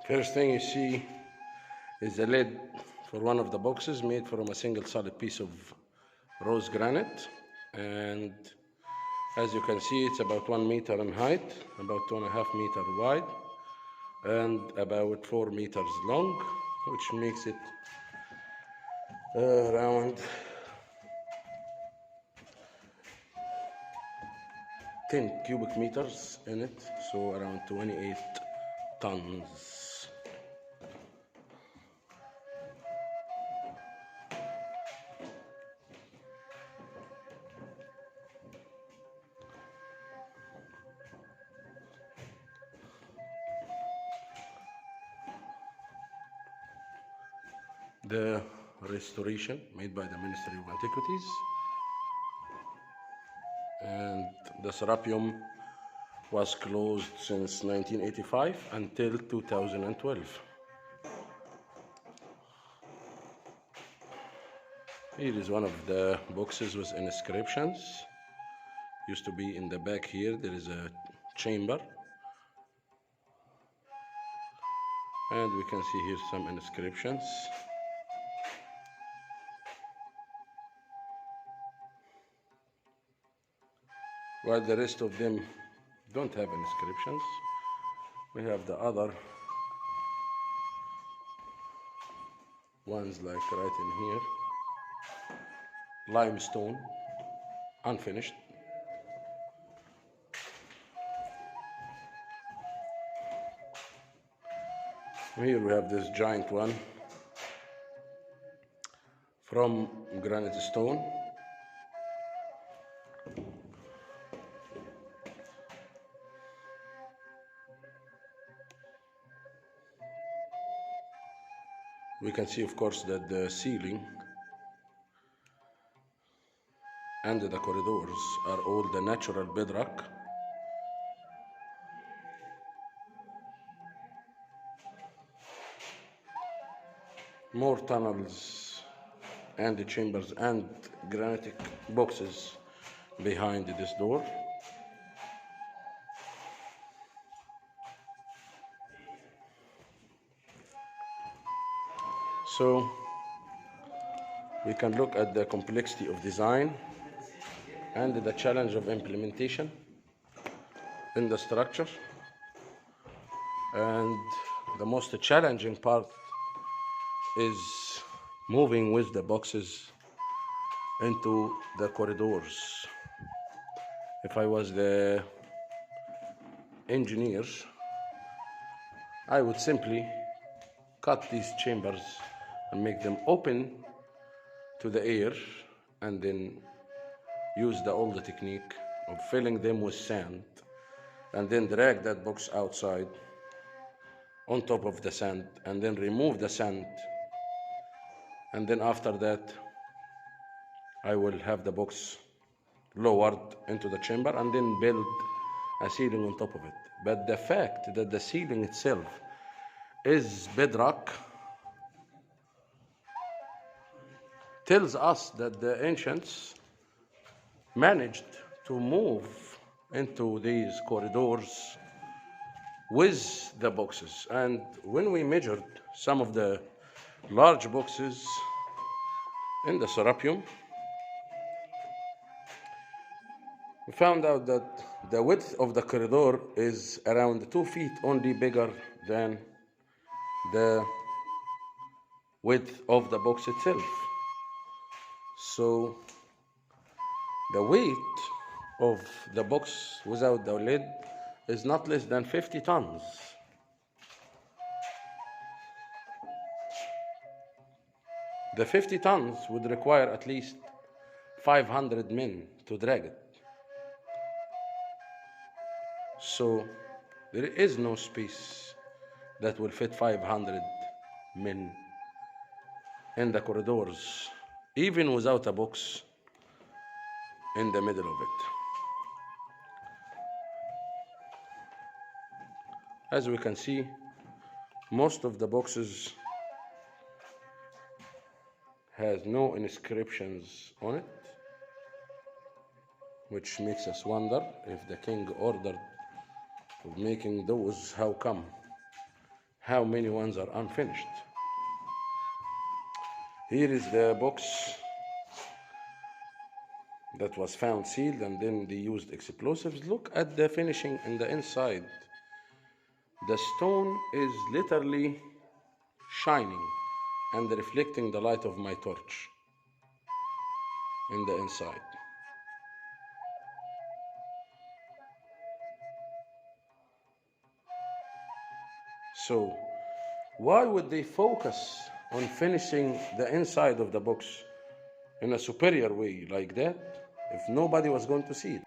First thing you see is the lid for one of the boxes made from a single solid piece of rose granite, and as you can see it's about 1 meter in height, about 2.5 meters wide, and about 4 meters long, which makes it around 10 cubic meters in it, so around 28 tons. The restoration made by the Ministry of Antiquities, and the Serapeum was closed since 1985 until 2012. Here is one of the boxes with inscriptions. Used to be in the back here, there is a chamber, and we can see here some inscriptions. While the rest of them don't have inscriptions, we have the other ones like right in here, limestone, unfinished. Here we have this giant one from granite stone. We can see, of course, that the ceiling and the corridors are all the natural bedrock. More tunnels and the chambers and granitic boxes behind this door. So we can look at the complexity of design and the challenge of implementation in the structure. And the most challenging part is moving with the boxes into the corridors. If I was the engineer, I would simply cut these chambers and make them open to the air, and then use the old technique of filling them with sand, and then drag that box outside on top of the sand, and then remove the sand, and then after that I will have the box lowered into the chamber and then build a ceiling on top of it. But the fact that the ceiling itself is bedrock tells us that the ancients managed to move into these corridors with the boxes. And when we measured some of the large boxes in the Serapeum, we found out that the width of the corridor is around 2 feet only bigger than the width of the box itself. So the weight of the box without the lid is not less than 50 tons. The 50 tons would require at least 500 men to drag it. So there is no space that will fit 500 men in the corridors, even without a box in the middle of it. As we can see, most of the boxes has no inscriptions on it, which makes us wonder if the king ordered of making those, how come how many ones are unfinished. Here is the box that was found sealed, and then they used explosives. Look at the finishing in the inside. The stone is literally shining and reflecting the light of my torch in the inside. So why would they focus on finishing the inside of the box in a superior way like that if nobody was going to see it?